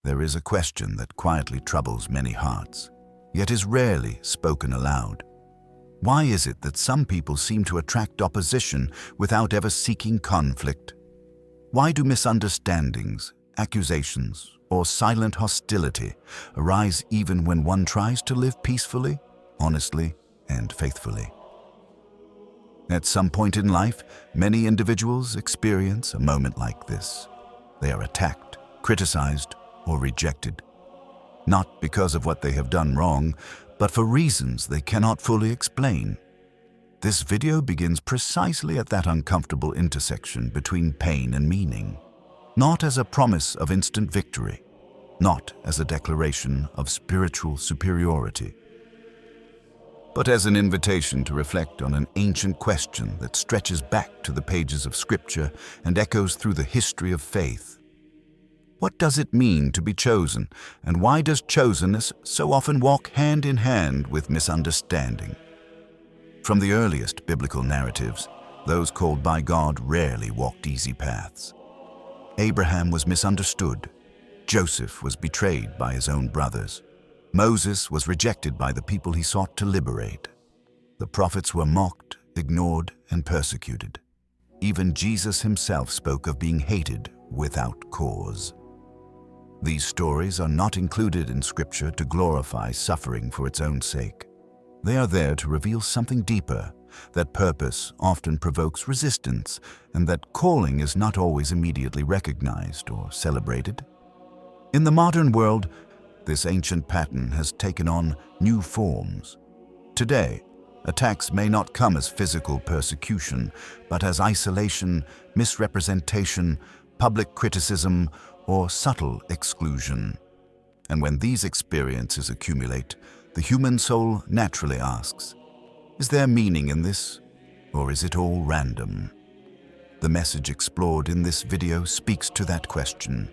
there is a question that quietly troubles many hearts, yet is rarely spoken aloud. Why is it that some people seem to attract opposition without ever seeking conflict? Why do misunderstandings, accusations, or silent hostility arise even when one tries to live peacefully, honestly, and faithfully? At some point in life, many individuals experience a moment like this. They are attacked, criticized, or rejected, not because of what they have done wrong, but for reasons they cannot fully explain. This video begins precisely at that uncomfortable intersection between pain and meaning, not as a promise of instant victory, not as a declaration of spiritual superiority, but as an invitation to reflect on an ancient question that stretches back to the pages of Scripture and echoes through the history of faith. What does it mean to be chosen, and why does chosenness so often walk hand in hand with misunderstanding? From the earliest biblical narratives, those called by God rarely walked easy paths. Abraham was misunderstood. Joseph was betrayed by his own brothers. Moses was rejected by the people he sought to liberate. The prophets were mocked, ignored, and persecuted. Even Jesus himself spoke of being hated without cause. These stories are not included in Scripture to glorify suffering for its own sake. They are there to reveal something deeper, that purpose often provokes resistance, and that calling is not always immediately recognized or celebrated. In the modern world, this ancient pattern has taken on new forms. Today, attacks may not come as physical persecution, but as isolation, misrepresentation, public criticism, or subtle exclusion. And when these experiences accumulate, the human soul naturally asks, is there meaning in this, or is it all random? The message explored in this video speaks to that question,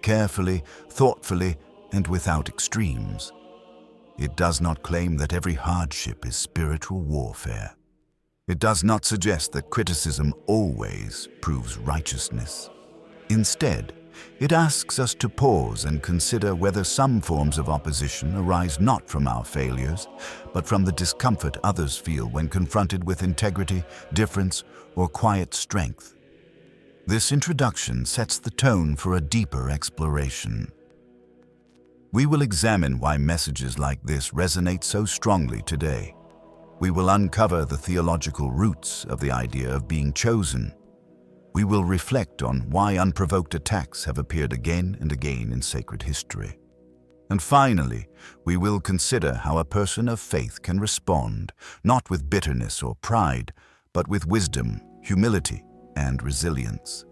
carefully, thoughtfully, and without extremes. It does not claim that every hardship is spiritual warfare. It does not suggest that criticism always proves righteousness. Instead, it asks us to pause and consider whether some forms of opposition arise not from our failures, but from the discomfort others feel when confronted with integrity, difference, or quiet strength. This introduction sets the tone for a deeper exploration. We will examine why messages like this resonate so strongly today. We will uncover the theological roots of the idea of being chosen. We will reflect on why unprovoked attacks have appeared again and again in sacred history. And finally, we will consider how a person of faith can respond, not with bitterness or pride, but with wisdom, humility, and resilience.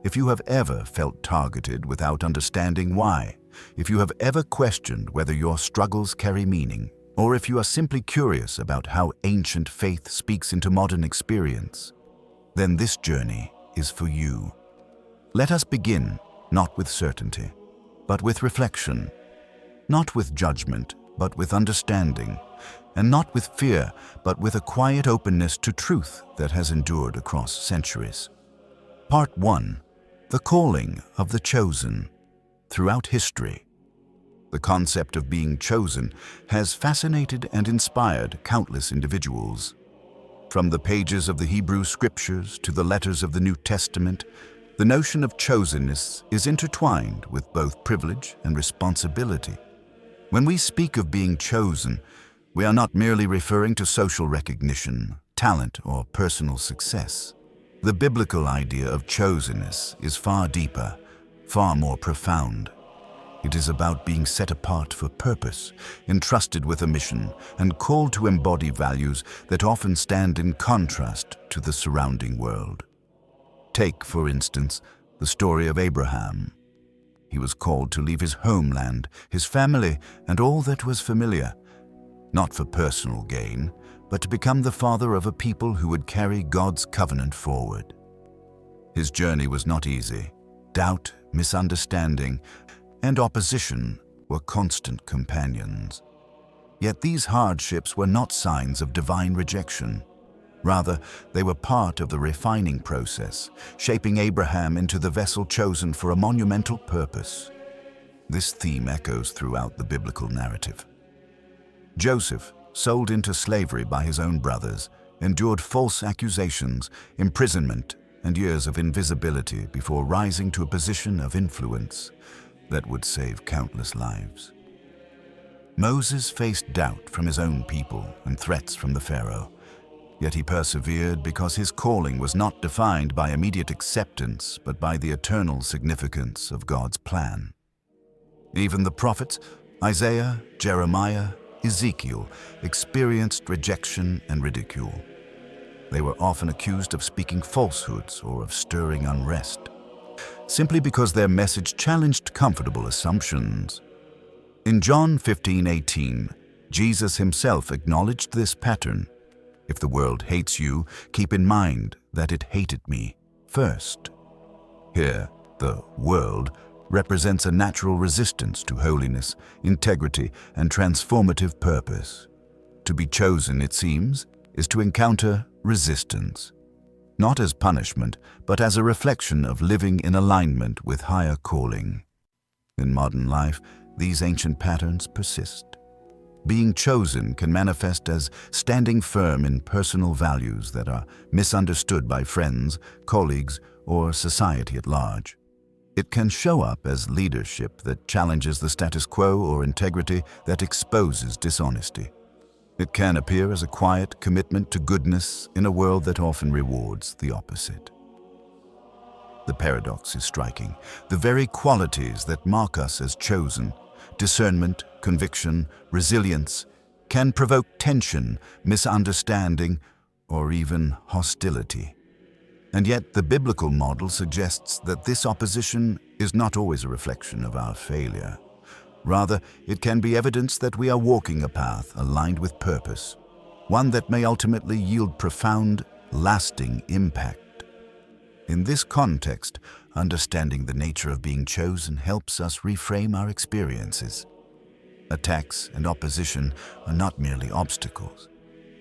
If you have ever felt targeted without understanding why, if you have ever questioned whether your struggles carry meaning, or if you are simply curious about how ancient faith speaks into modern experience, then this journey is for you. Let us begin not with certainty, but with reflection, not with judgment, but with understanding, and not with fear, but with a quiet openness to truth that has endured across centuries. Part 1. The Calling of the Chosen. Throughout history, the concept of being chosen has fascinated and inspired countless individuals. From the pages of the Hebrew Scriptures to the letters of the New Testament, the notion of chosenness is intertwined with both privilege and responsibility. When we speak of being chosen, we are not merely referring to social recognition, talent, or personal success. The biblical idea of chosenness is far deeper, far more profound. It is about being set apart for purpose, entrusted with a mission, and called to embody values that often stand in contrast to the surrounding world. Take, for instance, the story of Abraham. He was called to leave his homeland, his family, and all that was familiar, not for personal gain, but to become the father of a people who would carry God's covenant forward. His journey was not easy. Doubt, misunderstanding, and opposition were constant companions. Yet these hardships were not signs of divine rejection. Rather, they were part of the refining process, shaping Abraham into the vessel chosen for a monumental purpose. This theme echoes throughout the biblical narrative. Joseph, sold into slavery by his own brothers, endured false accusations, imprisonment, and years of invisibility before rising to a position of influence that would save countless lives. Moses faced doubt from his own people and threats from the Pharaoh, yet he persevered because his calling was not defined by immediate acceptance but by the eternal significance of God's plan. Even the prophets, Isaiah, Jeremiah, Ezekiel, experienced rejection and ridicule. They were often accused of speaking falsehoods or of stirring unrest, simply because their message challenged comfortable assumptions. In John 15:18, Jesus himself acknowledged this pattern. If the world hates you, keep in mind that it hated me first. Here, the world represents a natural resistance to holiness, integrity, and transformative purpose. To be chosen, it seems, is to encounter resistance, not as punishment, but as a reflection of living in alignment with higher calling. In modern life, these ancient patterns persist. Being chosen can manifest as standing firm in personal values that are misunderstood by friends, colleagues, or society at large. It can show up as leadership that challenges the status quo or integrity that exposes dishonesty. It can appear as a quiet commitment to goodness in a world that often rewards the opposite. The paradox is striking. The very qualities that mark us as chosen, discernment, conviction, resilience, can provoke tension, misunderstanding, or even hostility. And yet the biblical model suggests that this opposition is not always a reflection of our failure. Rather, it can be evidence that we are walking a path aligned with purpose, one that may ultimately yield profound, lasting impact. In this context, understanding the nature of being chosen helps us reframe our experiences. Attacks and opposition are not merely obstacles.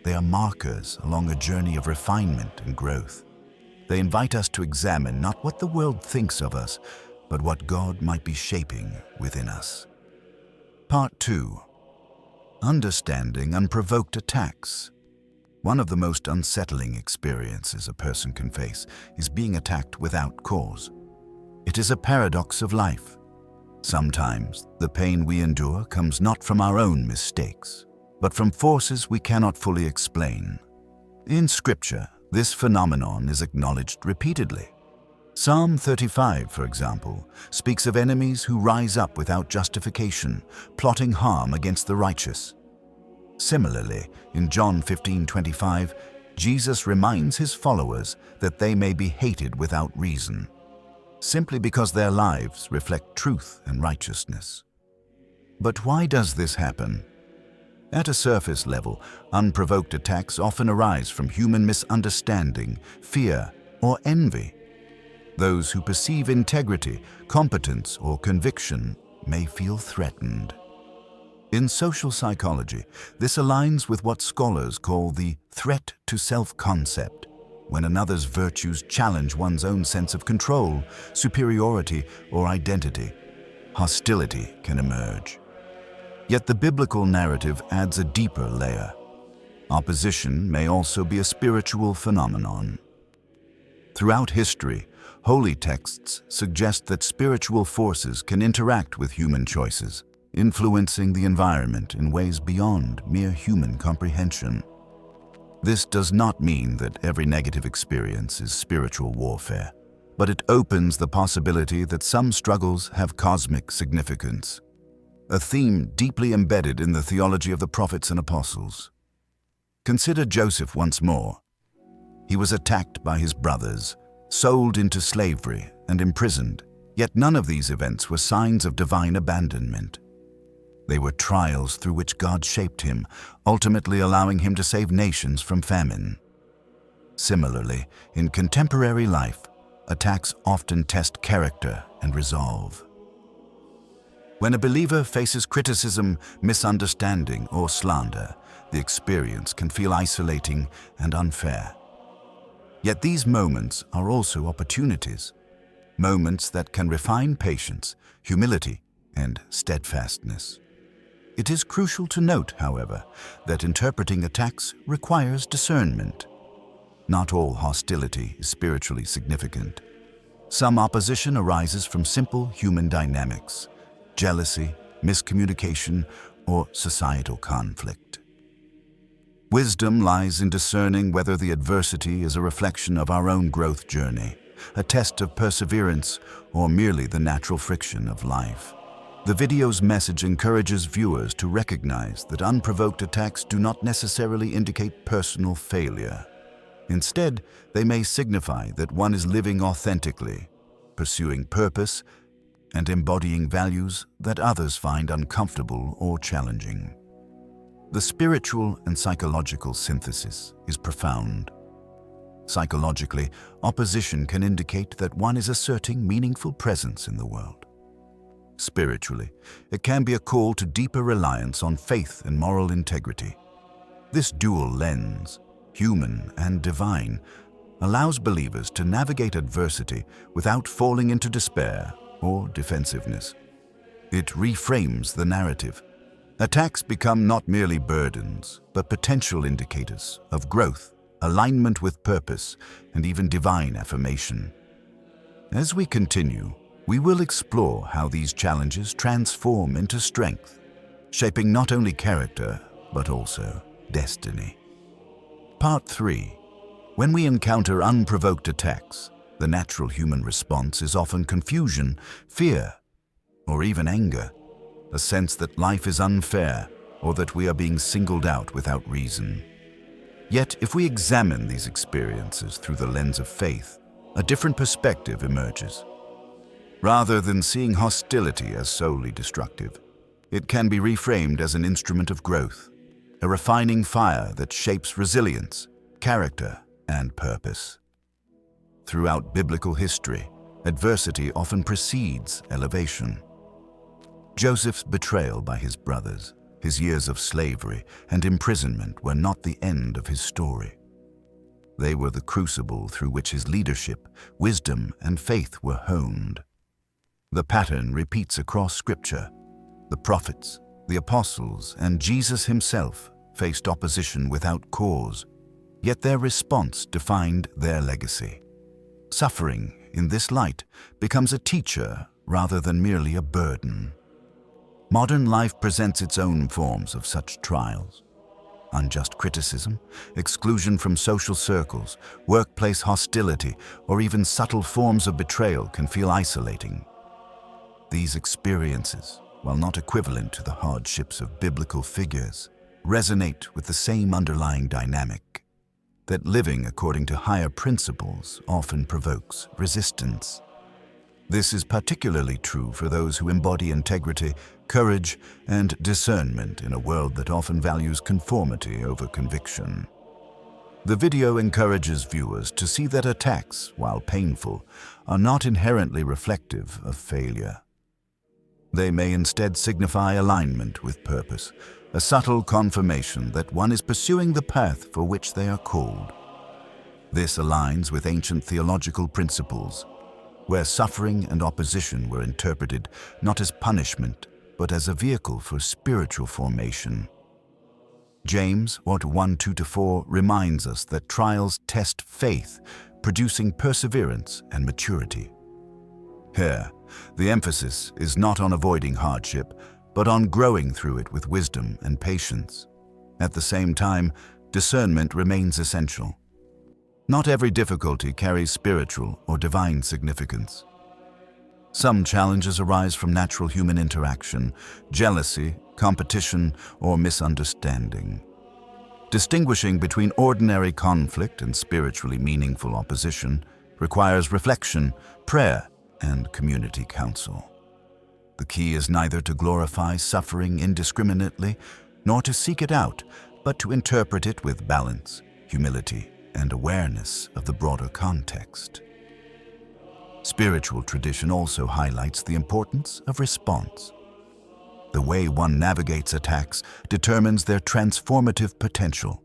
They are markers along a journey of refinement and growth. They invite us to examine not what the world thinks of us, but what God might be shaping within us. Part 2. Understanding unprovoked attacks. One of the most unsettling experiences a person can face is being attacked without cause. It is a paradox of life. Sometimes the pain we endure comes not from our own mistakes, but from forces we cannot fully explain. In Scripture, this phenomenon is acknowledged repeatedly. Psalm 35, for example, speaks of enemies who rise up without justification, plotting harm against the righteous. Similarly, in John 15:25, Jesus reminds his followers that they may be hated without reason, simply because their lives reflect truth and righteousness. But why does this happen? At a surface level, unprovoked attacks often arise from human misunderstanding, fear, or envy. Those who perceive integrity, competence, or conviction may feel threatened. In social psychology, this aligns with what scholars call the threat to self-concept. When another's virtues challenge one's own sense of control, superiority, or identity, hostility can emerge. Yet the biblical narrative adds a deeper layer. Opposition may also be a spiritual phenomenon. Throughout history, holy texts suggest that spiritual forces can interact with human choices, influencing the environment in ways beyond mere human comprehension. This does not mean that every negative experience is spiritual warfare, but it opens the possibility that some struggles have cosmic significance, a theme deeply embedded in the theology of the prophets and apostles. Consider Joseph once more. He was attacked by his brothers, sold into slavery, and imprisoned, yet none of these events were signs of divine abandonment. They were trials through which God shaped him, ultimately allowing him to save nations from famine. Similarly, in contemporary life, attacks often test character and resolve. When a believer faces criticism, misunderstanding, or slander, the experience can feel isolating and unfair. Yet these moments are also opportunities, moments that can refine patience, humility, and steadfastness. It is crucial to note, however, that interpreting attacks requires discernment. Not all hostility is spiritually significant. Some opposition arises from simple human dynamics, jealousy, miscommunication, or societal conflict. Wisdom lies in discerning whether the adversity is a reflection of our own growth journey, a test of perseverance, or merely the natural friction of life. The video's message encourages viewers to recognize that unprovoked attacks do not necessarily indicate personal failure. Instead, they may signify that one is living authentically, pursuing purpose, and embodying values that others find uncomfortable or challenging. The spiritual and psychological synthesis is profound. Psychologically, opposition can indicate that one is asserting meaningful presence in the world. Spiritually, it can be a call to deeper reliance on faith and moral integrity. This dual lens, human and divine, allows believers to navigate adversity without falling into despair or defensiveness. It reframes the narrative. Attacks become not merely burdens, but potential indicators of growth, alignment with purpose, and even divine affirmation. As we continue, we will explore how these challenges transform into strength, shaping not only character, but also destiny. Part 3. When we encounter unprovoked attacks, the natural human response is often confusion, fear, or even anger, a sense that life is unfair or that we are being singled out without reason. Yet, if we examine these experiences through the lens of faith, a different perspective emerges. Rather than seeing hostility as solely destructive, it can be reframed as an instrument of growth, a refining fire that shapes resilience, character, and purpose. Throughout biblical history, adversity often precedes elevation. Joseph's betrayal by his brothers, his years of slavery and imprisonment were not the end of his story. They were the crucible through which his leadership, wisdom, and faith were honed. The pattern repeats across Scripture. The prophets, the apostles, and Jesus himself faced opposition without cause, yet their response defined their legacy. Suffering, in this light, becomes a teacher rather than merely a burden. Modern life presents its own forms of such trials. Unjust criticism, exclusion from social circles, workplace hostility, or even subtle forms of betrayal can feel isolating. These experiences, while not equivalent to the hardships of biblical figures, resonate with the same underlying dynamic, that living according to higher principles often provokes resistance. This is particularly true for those who embody integrity, courage, and discernment in a world that often values conformity over conviction. The video encourages viewers to see that attacks, while painful, are not inherently reflective of failure. They may instead signify alignment with purpose, a subtle confirmation that one is pursuing the path for which they are called. This aligns with ancient theological principles, where suffering and opposition were interpreted not as punishment, but as a vehicle for spiritual formation. James 1:2-4 reminds us that trials test faith, producing perseverance and maturity. Here, the emphasis is not on avoiding hardship, but on growing through it with wisdom and patience. At the same time, discernment remains essential. Not every difficulty carries spiritual or divine significance. Some challenges arise from natural human interaction, jealousy, competition, or misunderstanding. Distinguishing between ordinary conflict and spiritually meaningful opposition requires reflection, prayer, and community counsel. The key is neither to glorify suffering indiscriminately nor to seek it out, but to interpret it with balance, humility, and awareness of the broader context. Spiritual tradition also highlights the importance of response. The way one navigates attacks determines their transformative potential.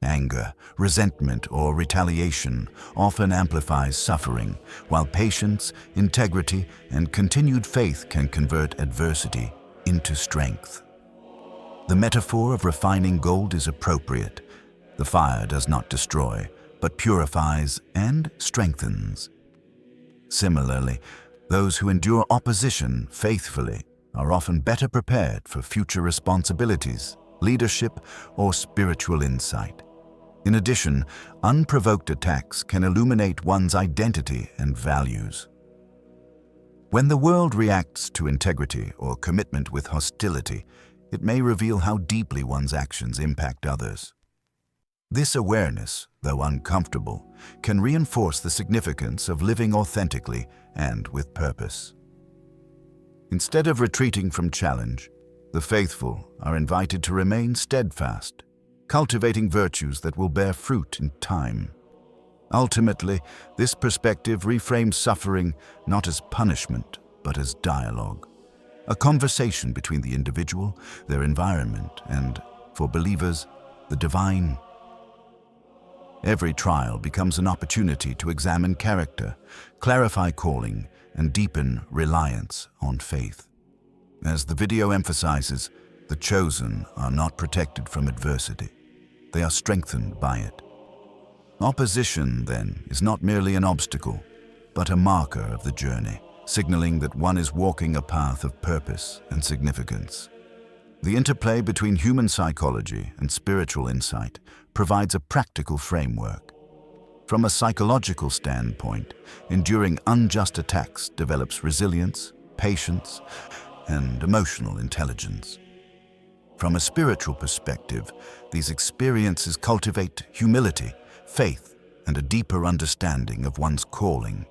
Anger, resentment, or retaliation often amplifies suffering, while patience, integrity, and continued faith can convert adversity into strength. The metaphor of refining gold is appropriate. The fire does not destroy, but purifies and strengthens. Similarly, those who endure opposition faithfully are often better prepared for future responsibilities, leadership, or spiritual insight. In addition, unprovoked attacks can illuminate one's identity and values. When the world reacts to integrity or commitment with hostility, it may reveal how deeply one's actions impact others. This awareness, though uncomfortable, can reinforce the significance of living authentically and with purpose. Instead of retreating from challenge, the faithful are invited to remain steadfast, cultivating virtues that will bear fruit in time. Ultimately, this perspective reframes suffering not as punishment, but as dialogue, a conversation between the individual, their environment, and, for believers, the divine. Every trial becomes an opportunity to examine character, clarify calling, and deepen reliance on faith. As the video emphasizes, the chosen are not protected from adversity. They are strengthened by it. Opposition, then, is not merely an obstacle, but a marker of the journey, signaling that one is walking a path of purpose and significance. The interplay between human psychology and spiritual insight provides a practical framework. From a psychological standpoint, enduring unjust attacks develops resilience, patience, and emotional intelligence. From a spiritual perspective, these experiences cultivate humility, faith, and a deeper understanding of one's calling.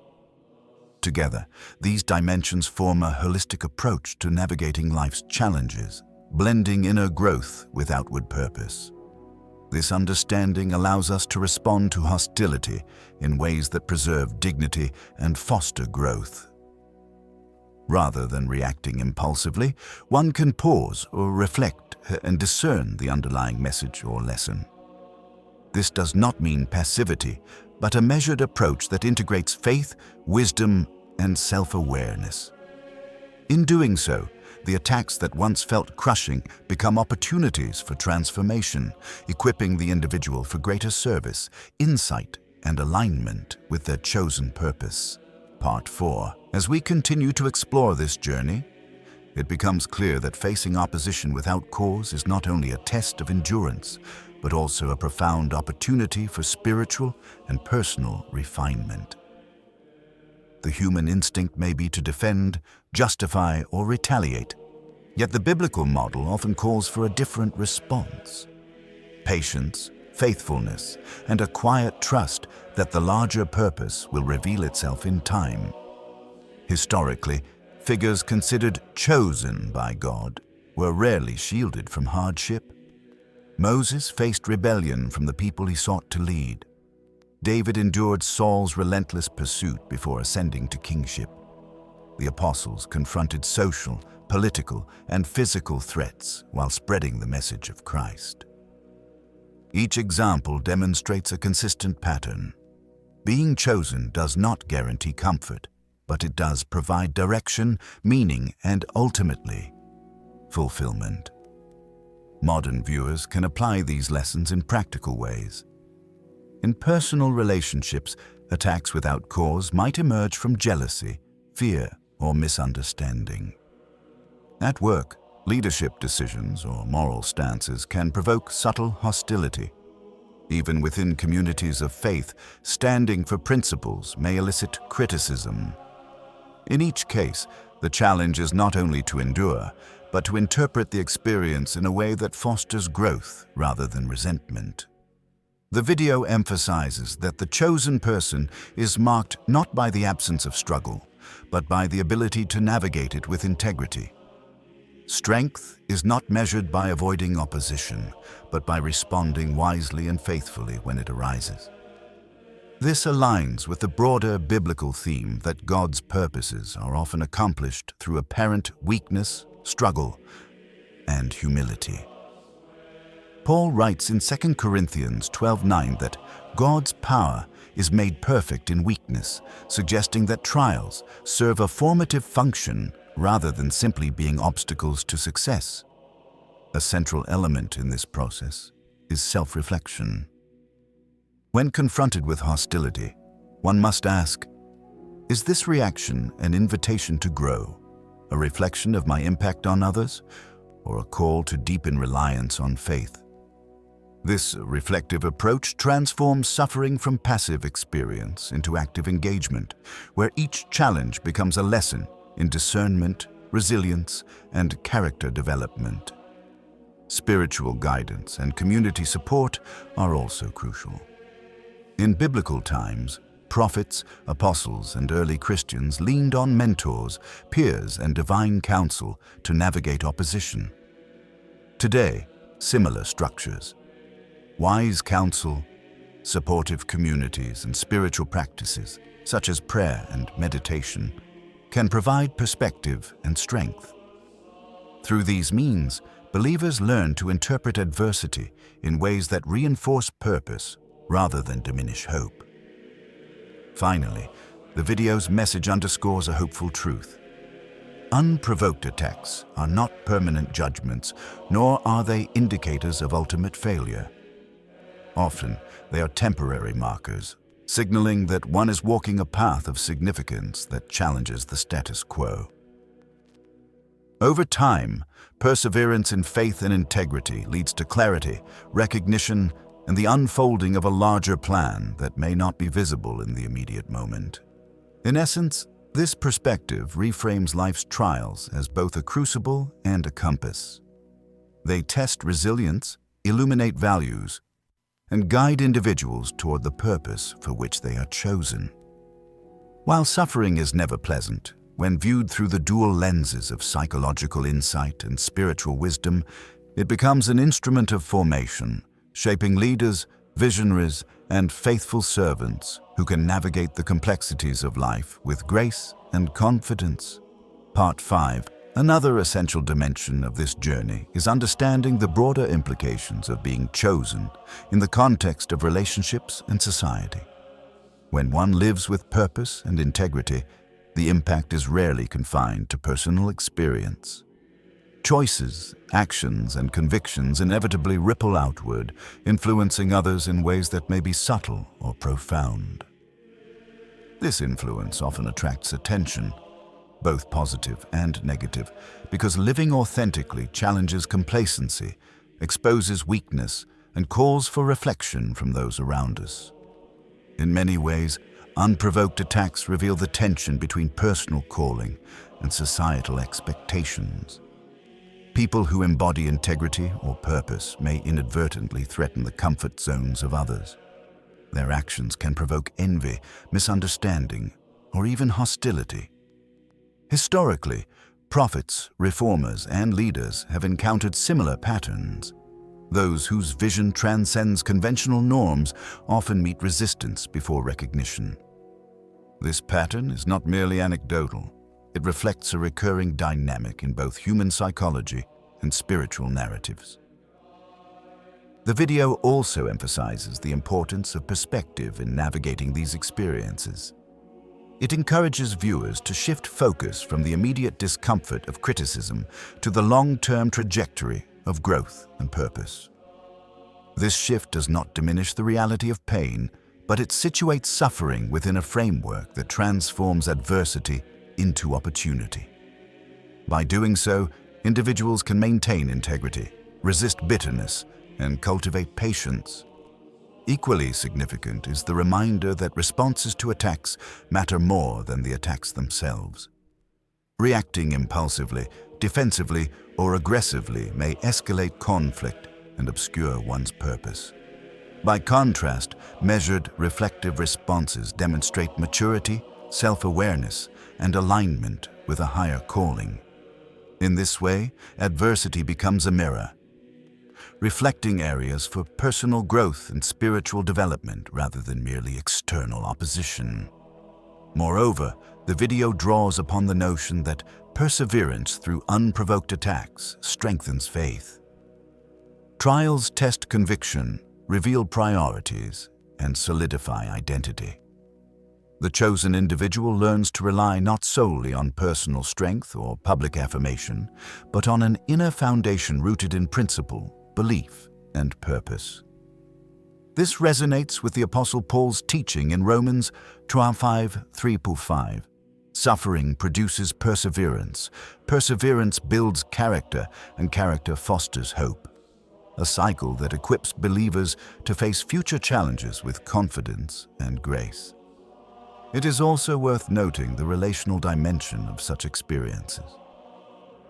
Together, these dimensions form a holistic approach to navigating life's challenges, blending inner growth with outward purpose. This understanding allows us to respond to hostility in ways that preserve dignity and foster growth. Rather than reacting impulsively, one can pause or reflect and discern the underlying message or lesson. This does not mean passivity, but a measured approach that integrates faith, wisdom, and self-awareness. In doing so, the attacks that once felt crushing become opportunities for transformation, equipping the individual for greater service, insight, and alignment with their chosen purpose. Part 4. As we continue to explore this journey, it becomes clear that facing opposition without cause is not only a test of endurance, but also a profound opportunity for spiritual and personal refinement. The human instinct may be to defend, justify, or retaliate, yet the biblical model often calls for a different response. Patience, faithfulness, and a quiet trust that the larger purpose will reveal itself in time. Historically, figures considered chosen by God were rarely shielded from hardship. Moses faced rebellion from the people he sought to lead. David endured Saul's relentless pursuit before ascending to kingship. The apostles confronted social, political, and physical threats while spreading the message of Christ. Each example demonstrates a consistent pattern. Being chosen does not guarantee comfort, but it does provide direction, meaning, and ultimately, fulfillment. Modern viewers can apply these lessons in practical ways. In personal relationships, attacks without cause might emerge from jealousy, fear, or misunderstanding. At work, leadership decisions or moral stances can provoke subtle hostility. Even within communities of faith, standing for principles may elicit criticism. In each case, the challenge is not only to endure, but to interpret the experience in a way that fosters growth rather than resentment. The video emphasizes that the chosen person is marked not by the absence of struggle, but by the ability to navigate it with integrity. Strength is not measured by avoiding opposition, but by responding wisely and faithfully when it arises. This aligns with the broader biblical theme that God's purposes are often accomplished through apparent weakness, struggle, and humility. Paul writes in 2 Corinthians 12:9 that God's power is made perfect in weakness, suggesting that trials serve a formative function rather than simply being obstacles to success. A central element in this process is self-reflection. When confronted with hostility, one must ask, is this reaction an invitation to grow, a reflection of my impact on others, or a call to deepen reliance on faith? This reflective approach transforms suffering from passive experience into active engagement, where each challenge becomes a lesson in discernment, resilience, and character development. Spiritual guidance and community support are also crucial. In biblical times, prophets, apostles, and early Christians leaned on mentors, peers, and divine counsel to navigate opposition. Today, similar structures, wise counsel, supportive communities, and spiritual practices, such as prayer and meditation, can provide perspective and strength. Through these means, believers learn to interpret adversity in ways that reinforce purpose rather than diminish hope. Finally, the video's message underscores a hopeful truth. Unprovoked attacks are not permanent judgments, nor are they indicators of ultimate failure. Often, they are temporary markers, signaling that one is walking a path of significance that challenges the status quo. Over time, perseverance in faith and integrity leads to clarity, recognition, and the unfolding of a larger plan that may not be visible in the immediate moment. In essence, this perspective reframes life's trials as both a crucible and a compass. They test resilience, illuminate values, and guide individuals toward the purpose for which they are chosen. While suffering is never pleasant, when viewed through the dual lenses of psychological insight and spiritual wisdom, it becomes an instrument of formation, shaping leaders, visionaries, and faithful servants who can navigate the complexities of life with grace and confidence. Part 5. Another essential dimension of this journey is understanding the broader implications of being chosen in the context of relationships and society. When one lives with purpose and integrity, the impact is rarely confined to personal experience. Choices, actions, and convictions inevitably ripple outward, influencing others in ways that may be subtle or profound. This influence often attracts attention, both positive and negative, because living authentically challenges complacency, exposes weakness, and calls for reflection from those around us. In many ways, unprovoked attacks reveal the tension between personal calling and societal expectations. People who embody integrity or purpose may inadvertently threaten the comfort zones of others. Their actions can provoke envy, misunderstanding, or even hostility. Historically, prophets, reformers, and leaders have encountered similar patterns. Those whose vision transcends conventional norms often meet resistance before recognition. This pattern is not merely anecdotal. It reflects a recurring dynamic in both human psychology and spiritual narratives. The video also emphasizes the importance of perspective in navigating these experiences. It encourages viewers to shift focus from the immediate discomfort of criticism to the long-term trajectory of growth and purpose. This shift does not diminish the reality of pain, but it situates suffering within a framework that transforms adversity into opportunity. By doing so, individuals can maintain integrity, resist bitterness, and cultivate patience. Equally significant is the reminder that responses to attacks matter more than the attacks themselves. Reacting impulsively, defensively, or aggressively may escalate conflict and obscure one's purpose. By contrast, measured, reflective responses demonstrate maturity, self-awareness, and alignment with a higher calling. In this way, adversity becomes a mirror, reflecting areas for personal growth and spiritual development rather than merely external opposition. Moreover, the video draws upon the notion that perseverance through unprovoked attacks strengthens faith. Trials test conviction, reveal priorities, and solidify identity. The chosen individual learns to rely not solely on personal strength or public affirmation, but on an inner foundation rooted in principle, belief, and purpose. This resonates with the Apostle Paul's teaching in Romans 12:3-5. Suffering produces perseverance. Perseverance builds character, and character fosters hope. A cycle that equips believers to face future challenges with confidence and grace. It is also worth noting the relational dimension of such experiences.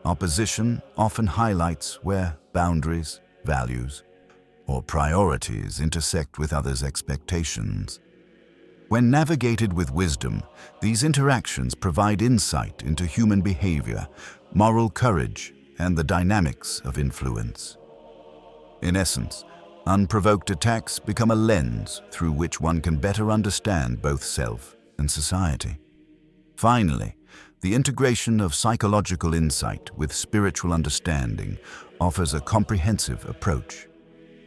Opposition often highlights where boundaries, values, or priorities intersect with others' expectations. When navigated with wisdom, these interactions provide insight into human behavior, moral courage, and the dynamics of influence. In essence, unprovoked attacks become a lens through which one can better understand both self and society. Finally, the integration of psychological insight with spiritual understanding offers a comprehensive approach.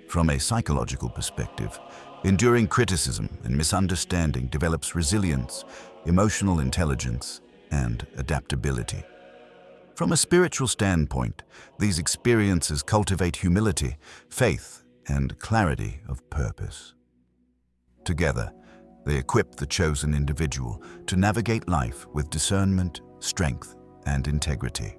From a psychological perspective, enduring criticism and misunderstanding develops resilience, emotional intelligence, and adaptability. From a spiritual standpoint, these experiences cultivate humility, faith, and clarity of purpose. Together, they equip the chosen individual to navigate life with discernment, strength, and integrity.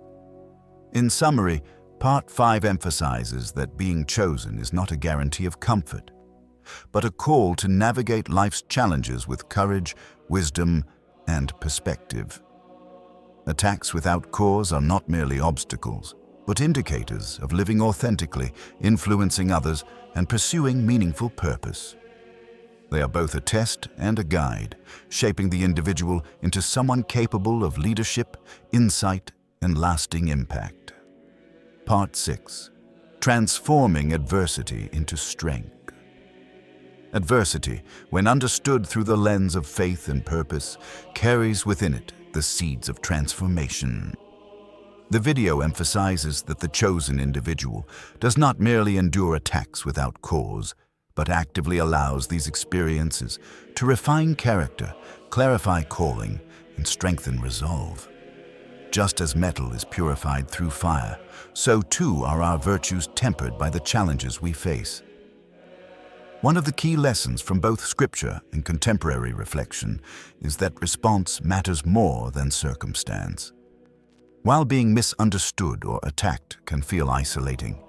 In summary, Part 5 emphasizes that being chosen is not a guarantee of comfort, but a call to navigate life's challenges with courage, wisdom, and perspective. Attacks without cause are not merely obstacles, but indicators of living authentically, influencing others, and pursuing meaningful purpose. They are both a test and a guide, shaping the individual into someone capable of leadership, insight, and lasting impact. Part 6. Transforming adversity into strength. Adversity, when understood through the lens of faith and purpose, carries within it the seeds of transformation. The video emphasizes that the chosen individual does not merely endure attacks without cause, but actively allows these experiences to refine character, clarify calling, and strengthen resolve. Just as metal is purified through fire, so too are our virtues tempered by the challenges we face. One of the key lessons from both scripture and contemporary reflection is that response matters more than circumstance. While being misunderstood or attacked can feel isolating,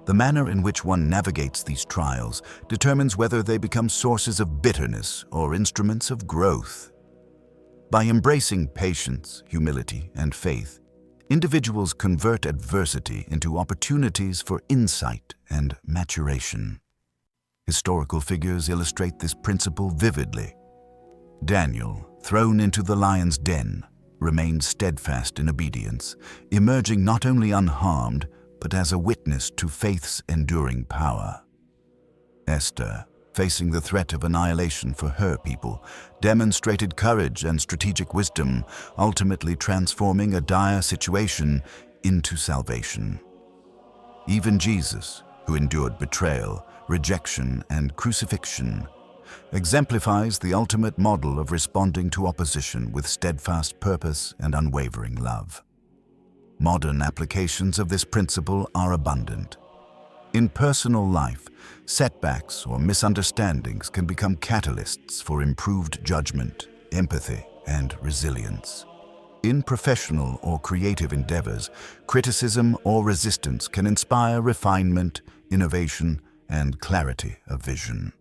the manner in which one navigates these trials determines whether they become sources of bitterness or instruments of growth. By embracing patience, humility, and faith, individuals convert adversity into opportunities for insight and maturation. Historical figures illustrate this principle vividly. Daniel, thrown into the lion's den, remained steadfast in obedience, emerging not only unharmed, but as a witness to faith's enduring power. Esther, facing the threat of annihilation for her people, demonstrated courage and strategic wisdom, ultimately transforming a dire situation into salvation. Even Jesus, who endured betrayal, rejection, and crucifixion, exemplifies the ultimate model of responding to opposition with steadfast purpose and unwavering love. Modern applications of this principle are abundant. In personal life, setbacks or misunderstandings can become catalysts for improved judgment, empathy, and resilience. In professional or creative endeavors, criticism or resistance can inspire refinement, innovation, and clarity of vision.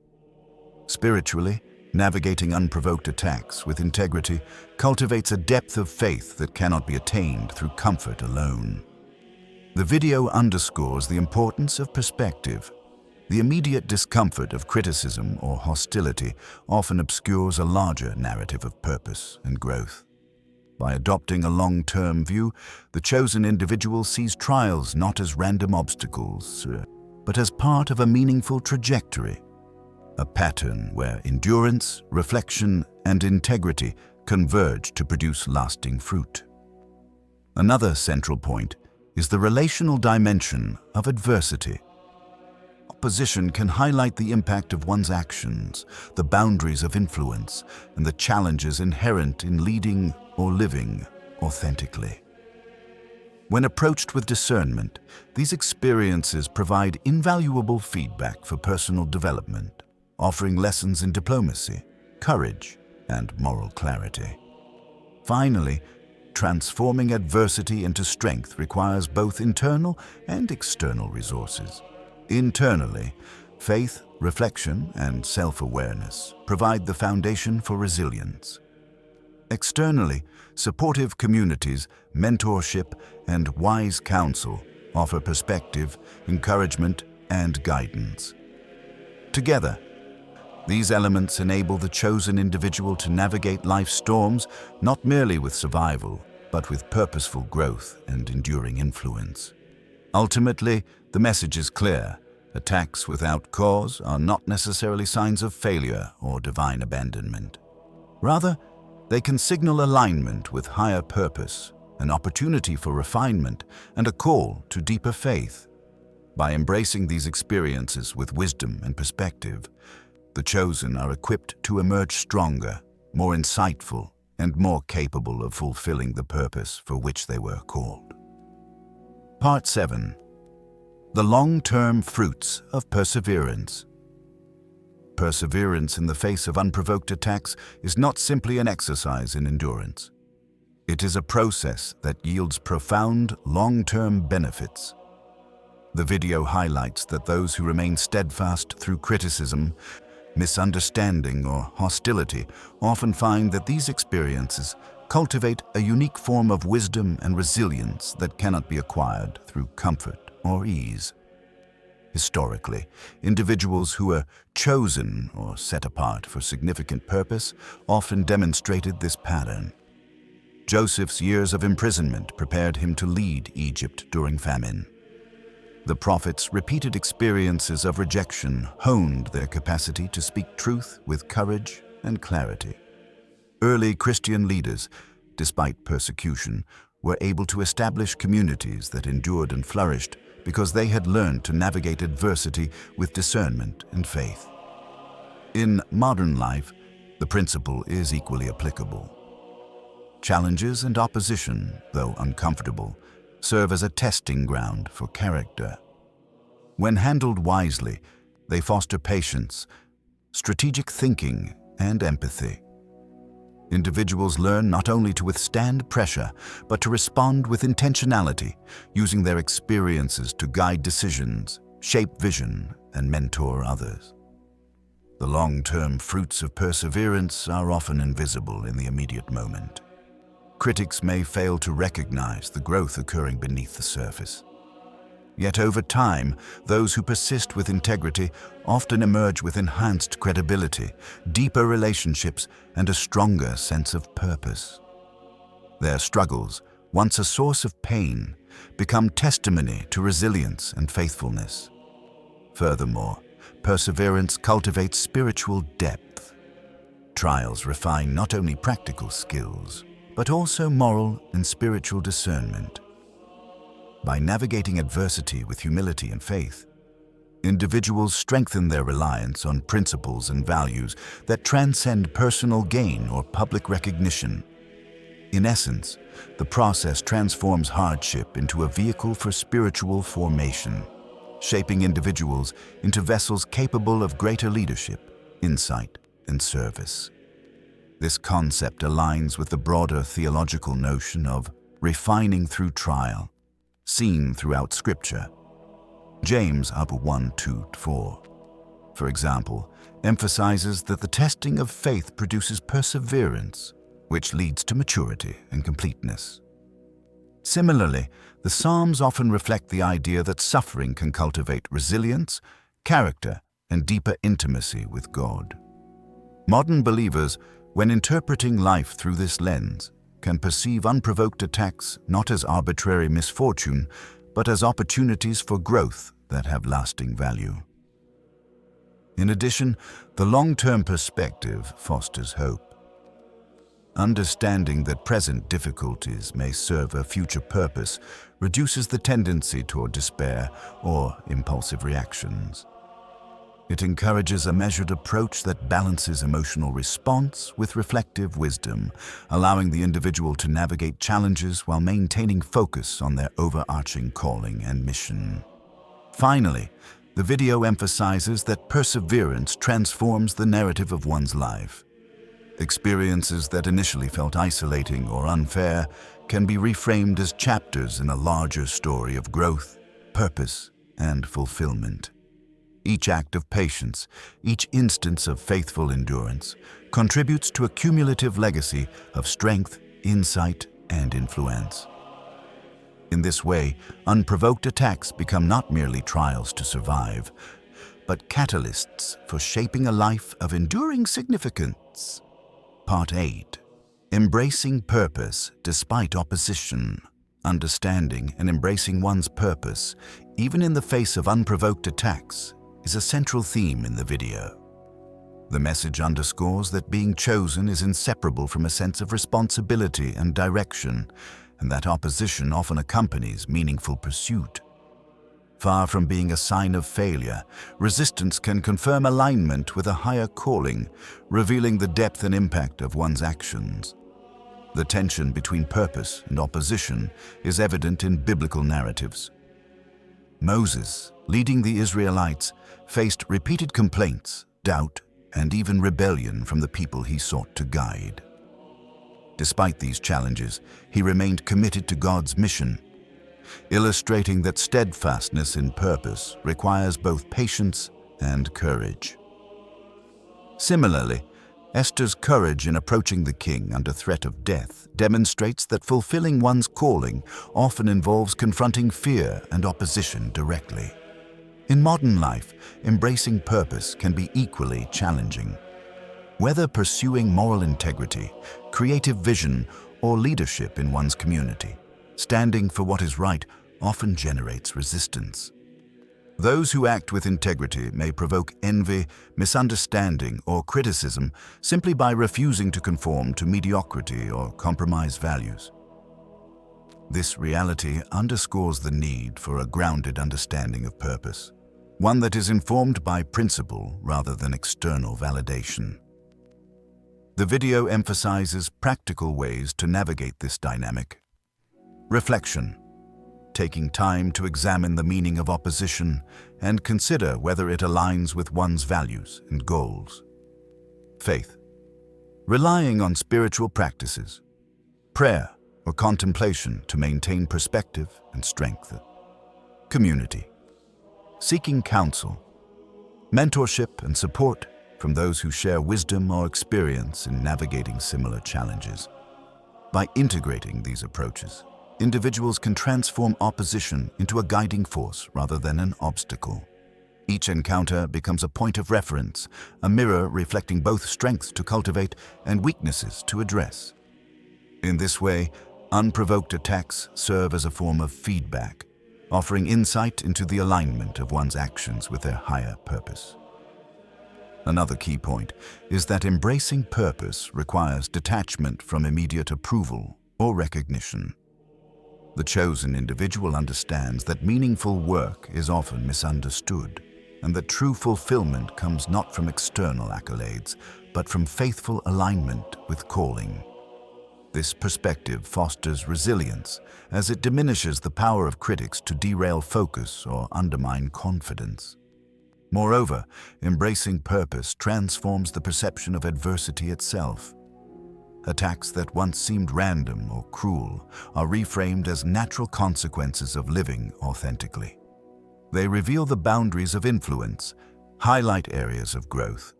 Spiritually, navigating unprovoked attacks with integrity cultivates a depth of faith that cannot be attained through comfort alone. The video underscores the importance of perspective. The immediate discomfort of criticism or hostility often obscures a larger narrative of purpose and growth. By adopting a long-term view, the chosen individual sees trials not as random obstacles, but as part of a meaningful trajectory, a pattern where endurance, reflection, and integrity converge to produce lasting fruit. Another central point is the relational dimension of adversity. Opposition can highlight the impact of one's actions, the boundaries of influence, and the challenges inherent in leading or living authentically. When approached with discernment, these experiences provide invaluable feedback for personal development, offering lessons in diplomacy, courage, and moral clarity. Finally, transforming adversity into strength requires both internal and external resources. Internally, faith, reflection, and self-awareness provide the foundation for resilience. Externally, supportive communities, mentorship, and wise counsel offer perspective, encouragement, and guidance. Together, these elements enable the chosen individual to navigate life's storms not merely with survival, but with purposeful growth and enduring influence. Ultimately, the message is clear. Attacks without cause are not necessarily signs of failure or divine abandonment. Rather, they can signal alignment with higher purpose, an opportunity for refinement, and a call to deeper faith. By embracing these experiences with wisdom and perspective, the chosen are equipped to emerge stronger, more insightful, and more capable of fulfilling the purpose for which they were called. Part 7. The long-term fruits of perseverance. Perseverance in the face of unprovoked attacks is not simply an exercise in endurance. It is a process that yields profound, long-term benefits. The video highlights that those who remain steadfast through criticism, misunderstanding, or hostility often find that these experiences cultivate a unique form of wisdom and resilience that cannot be acquired through comfort or ease. Historically, individuals who were chosen or set apart for significant purpose often demonstrated this pattern. Joseph's years of imprisonment prepared him to lead Egypt during famine. The prophets' repeated experiences of rejection honed their capacity to speak truth with courage and clarity. Early Christian leaders, despite persecution, were able to establish communities that endured and flourished because they had learned to navigate adversity with discernment and faith. In modern life, the principle is equally applicable. Challenges and opposition, though uncomfortable, serve as a testing ground for character. When handled wisely, they foster patience, strategic thinking, and empathy. Individuals learn not only to withstand pressure, but to respond with intentionality, using their experiences to guide decisions, shape vision, and mentor others. The long-term fruits of perseverance are often invisible in the immediate moment. Critics may fail to recognize the growth occurring beneath the surface. Yet over time, those who persist with integrity often emerge with enhanced credibility, deeper relationships, and a stronger sense of purpose. Their struggles, once a source of pain, become testimony to resilience and faithfulness. Furthermore, perseverance cultivates spiritual depth. Trials refine not only practical skills, but also moral and spiritual discernment. By navigating adversity with humility and faith, individuals strengthen their reliance on principles and values that transcend personal gain or public recognition. In essence, the process transforms hardship into a vehicle for spiritual formation, shaping individuals into vessels capable of greater leadership, insight, and service. This concept aligns with the broader theological notion of refining through trial, seen throughout Scripture. James 1:2-4, for example, emphasizes that the testing of faith produces perseverance, which leads to maturity and completeness. Similarly, the Psalms often reflect the idea that suffering can cultivate resilience, character, and deeper intimacy with God. Modern believers, when interpreting life through this lens, can perceive unprovoked attacks not as arbitrary misfortune, but as opportunities for growth that have lasting value. In addition, the long-term perspective fosters hope. Understanding that present difficulties may serve a future purpose reduces the tendency toward despair or impulsive reactions. It encourages a measured approach that balances emotional response with reflective wisdom, allowing the individual to navigate challenges while maintaining focus on their overarching calling and mission. Finally, the video emphasizes that perseverance transforms the narrative of one's life. Experiences that initially felt isolating or unfair can be reframed as chapters in a larger story of growth, purpose, and fulfillment. Each act of patience, each instance of faithful endurance, contributes to a cumulative legacy of strength, insight, and influence. In this way, unprovoked attacks become not merely trials to survive, but catalysts for shaping a life of enduring significance. Part 8. Embracing purpose despite opposition. Understanding and embracing one's purpose, even in the face of unprovoked attacks, is a central theme in the video. The message underscores that being chosen is inseparable from a sense of responsibility and direction, and that opposition often accompanies meaningful pursuit. Far from being a sign of failure, resistance can confirm alignment with a higher calling, revealing the depth and impact of one's actions. The tension between purpose and opposition is evident in biblical narratives. Moses, leading the Israelites, faced repeated complaints, doubt, and even rebellion from the people he sought to guide. Despite these challenges, he remained committed to God's mission, illustrating that steadfastness in purpose requires both patience and courage. Similarly, Esther's courage in approaching the king under threat of death demonstrates that fulfilling one's calling often involves confronting fear and opposition directly. In modern life, embracing purpose can be equally challenging. Whether pursuing moral integrity, creative vision, or leadership in one's community, standing for what is right often generates resistance. Those who act with integrity may provoke envy, misunderstanding, or criticism simply by refusing to conform to mediocrity or compromise values. This reality underscores the need for a grounded understanding of purpose, one that is informed by principle rather than external validation. The video emphasizes practical ways to navigate this dynamic. Reflection, taking time to examine the meaning of opposition and consider whether it aligns with one's values and goals. Faith, relying on spiritual practices, prayer or contemplation to maintain perspective and strength. Community, seeking counsel, mentorship and support from those who share wisdom or experience in navigating similar challenges. By integrating these approaches, individuals can transform opposition into a guiding force rather than an obstacle. Each encounter becomes a point of reference, a mirror reflecting both strengths to cultivate and weaknesses to address. In this way, unprovoked attacks serve as a form of feedback, offering insight into the alignment of one's actions with their higher purpose. Another key point is that embracing purpose requires detachment from immediate approval or recognition. The chosen individual understands that meaningful work is often misunderstood, and that true fulfillment comes not from external accolades, but from faithful alignment with calling. This perspective fosters resilience, as it diminishes the power of critics to derail focus or undermine confidence. Moreover, embracing purpose transforms the perception of adversity itself. Attacks that once seemed random or cruel are reframed as natural consequences of living authentically. They reveal the boundaries of influence, highlight areas of growth,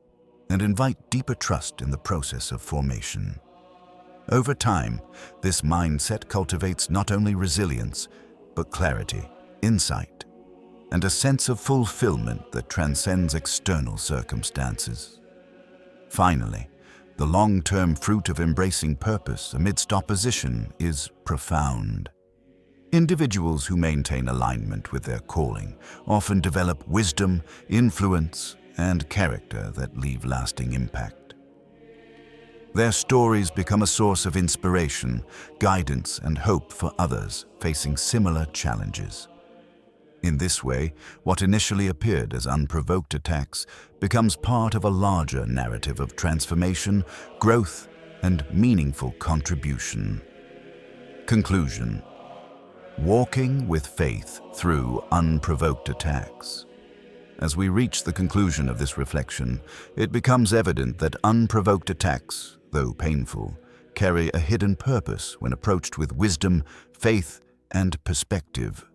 and invite deeper trust in the process of formation. Over time, this mindset cultivates not only resilience, but clarity, insight, and a sense of fulfillment that transcends external circumstances. Finally, the long-term fruit of embracing purpose amidst opposition is profound. Individuals who maintain alignment with their calling often develop wisdom, influence, and character that leave lasting impact. Their stories become a source of inspiration, guidance, and hope for others facing similar challenges. In this way, what initially appeared as unprovoked attacks becomes part of a larger narrative of transformation, growth, and meaningful contribution. Conclusion: walking with faith through unprovoked attacks. As we reach the conclusion of this reflection, it becomes evident that unprovoked attacks, though painful, carry a hidden purpose when approached with wisdom, faith, and perspective.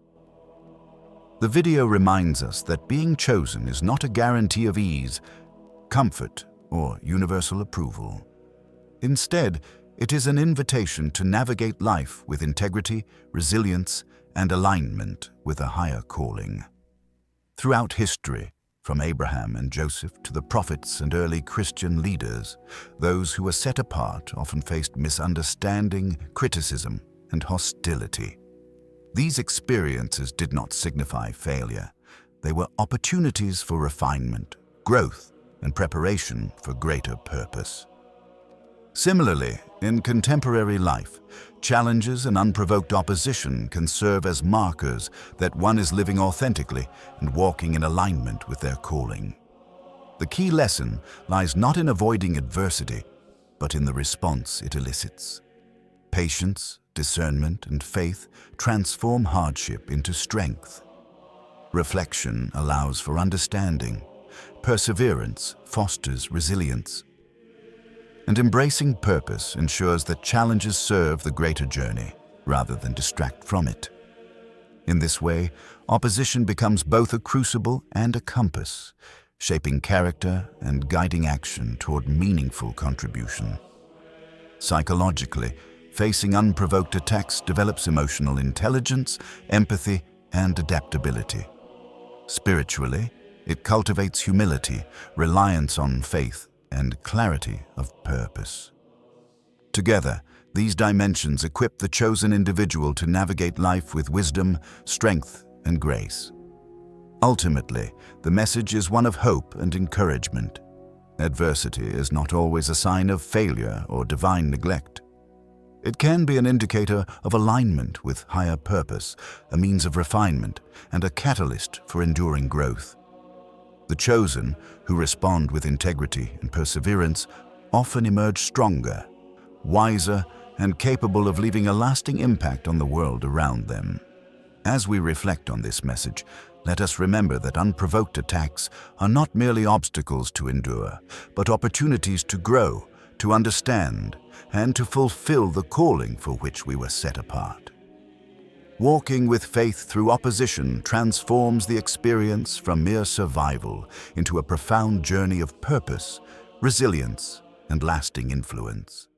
The video reminds us that being chosen is not a guarantee of ease, comfort, or universal approval. Instead, it is an invitation to navigate life with integrity, resilience, and alignment with a higher calling. Throughout history, from Abraham and Joseph to the prophets and early Christian leaders, those who were set apart often faced misunderstanding, criticism, and hostility. These experiences did not signify failure. They were opportunities for refinement, growth, and preparation for greater purpose. Similarly, in contemporary life, challenges and unprovoked opposition can serve as markers that one is living authentically and walking in alignment with their calling. The key lesson lies not in avoiding adversity, but in the response it elicits. Patience, discernment, and faith transform hardship into strength. Reflection allows for understanding. Perseverance fosters resilience. And embracing purpose ensures that challenges serve the greater journey rather than distract from it. In this way, opposition becomes both a crucible and a compass, shaping character and guiding action toward meaningful contribution. Psychologically, facing unprovoked attacks develops emotional intelligence, empathy, and adaptability. Spiritually, it cultivates humility, reliance on faith, and clarity of purpose. Together, these dimensions equip the chosen individual to navigate life with wisdom, strength, and grace. Ultimately, the message is one of hope and encouragement. Adversity is not always a sign of failure or divine neglect. It can be an indicator of alignment with higher purpose, a means of refinement, and a catalyst for enduring growth. The chosen, who respond with integrity and perseverance, often emerge stronger, wiser, and capable of leaving a lasting impact on the world around them. As we reflect on this message, let us remember that unprovoked attacks are not merely obstacles to endure, but opportunities to grow, to understand, and to fulfill the calling for which we were set apart. Walking with faith through opposition transforms the experience from mere survival into a profound journey of purpose, resilience, and lasting influence.